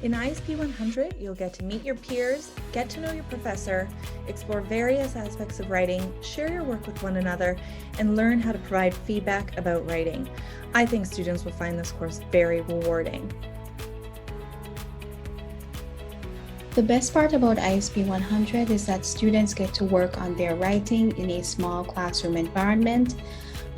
In ISP100, you'll get to meet your peers, get to know your professor, explore various aspects of writing, share your work with one another, and learn how to provide feedback about writing. I think students will find this course very rewarding. The best part about ISP100 is that students get to work on their writing in a small classroom environment.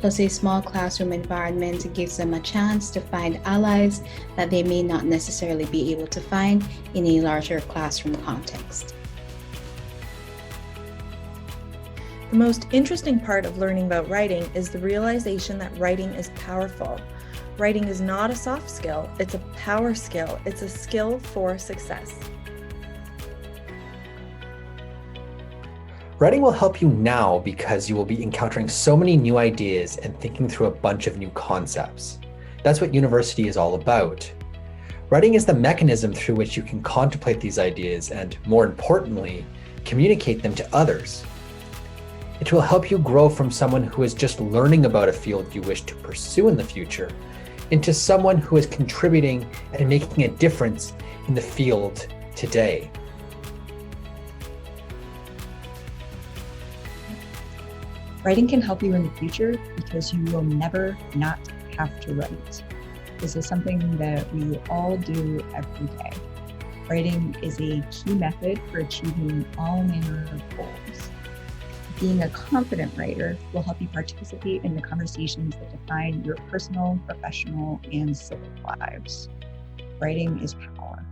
Plus, a small classroom environment gives them a chance to find allies that they may not necessarily be able to find in a larger classroom context. The most interesting part of learning about writing is the realization that writing is powerful. Writing is not a soft skill, it's a power skill. It's a skill for success. Writing will help you now because you will be encountering so many new ideas and thinking through a bunch of new concepts. That's what university is all about. Writing is the mechanism through which you can contemplate these ideas and, more importantly, communicate them to others. It will help you grow from someone who is just learning about a field you wish to pursue in the future into someone who is contributing and making a difference in the field today. Writing can help you in the future because you will never not have to write. This is something that we all do every day. Writing is a key method for achieving all manner of goals. Being a confident writer will help you participate in the conversations that define your personal, professional, and civic lives. Writing is power.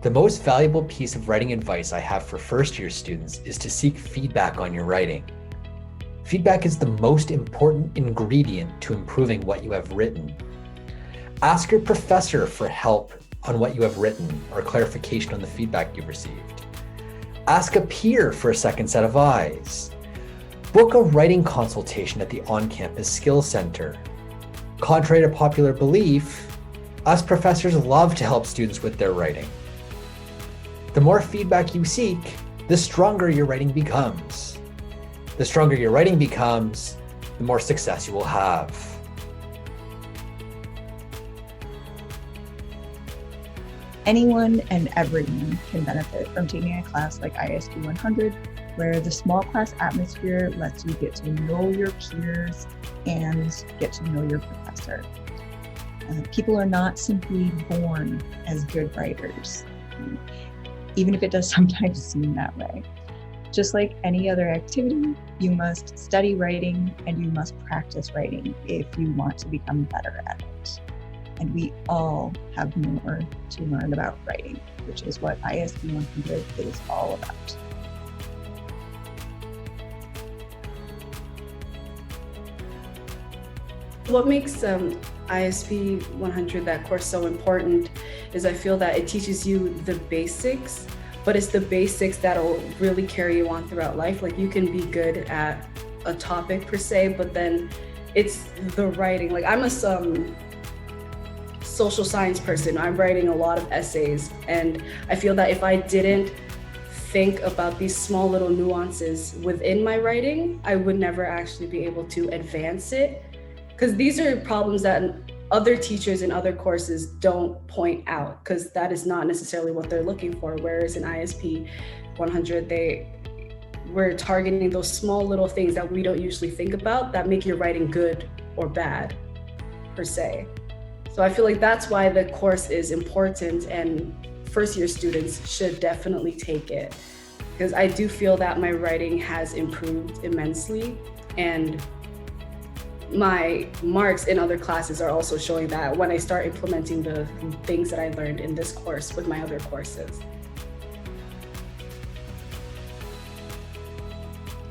The most valuable piece of writing advice I have for first-year students is to seek feedback on your writing. Feedback is the most important ingredient to improving what you have written. Ask your professor for help on what you have written or clarification on the feedback you've received. Ask a peer for a second set of eyes. Book a writing consultation at the on-campus skills center. Contrary to popular belief, us professors love to help students with their writing. The more feedback you seek, the stronger your writing becomes. The stronger your writing becomes, the more success you will have. Anyone and everyone can benefit from taking a class like ISP100, where the small class atmosphere lets you get to know your peers and get to know your professor. People are not simply born as good writers, even if it does sometimes seem that way. Just like any other activity, you must study writing and you must practice writing if you want to become better at it. And we all have more to learn about writing, which is what ISP100 is all about. What makes ISP 100, that course, so important is I feel that it teaches you the basics, but it's the basics that'll really carry you on throughout life. Like, you can be good at a topic per se, but then it's the writing. Like, I'm a social science person. I'm writing a lot of essays, and I feel that if I didn't think about these small little nuances within my writing, I would never actually be able to advance it. Because these are problems that other teachers in other courses don't point out, because that is not necessarily what they're looking for. Whereas in ISP 100, we're targeting those small little things that we don't usually think about that make your writing good or bad, per se. So I feel like that's why the course is important, and first year students should definitely take it, because I do feel that my writing has improved immensely, and my marks in other classes are also showing that when I start implementing the things that I learned in this course with my other courses.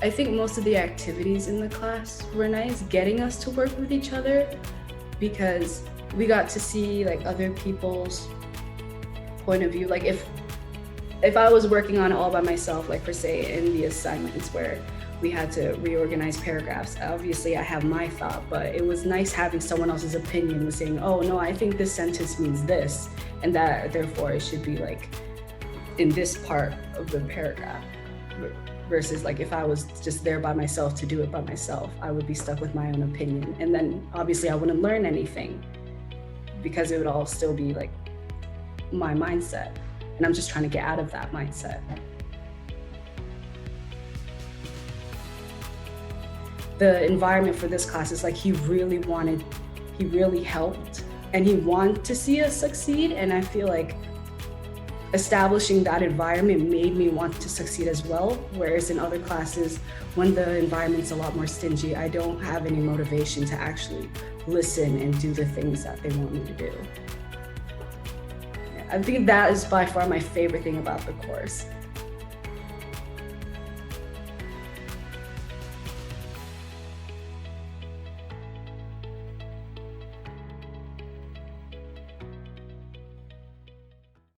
I think most of the activities in the class were nice, getting us to work with each other, because we got to see like other people's point of view. Like if I was working on it all by myself, like per se in the assignments where we had to reorganize paragraphs, obviously I have my thought, but it was nice having someone else's opinion with saying, oh no, I think this sentence means this, and that therefore it should be like in this part of the paragraph, versus like if I was just there by myself to do it by myself, I would be stuck with my own opinion. And then obviously I wouldn't learn anything because it would all still be like my mindset. And I'm just trying to get out of that mindset. The environment for this class is like he really helped, and he wanted to see us succeed. And I feel like establishing that environment made me want to succeed as well. Whereas in other classes, when the environment's a lot more stingy, I don't have any motivation to actually listen and do the things that they want me to do. I think that is by far my favorite thing about the course.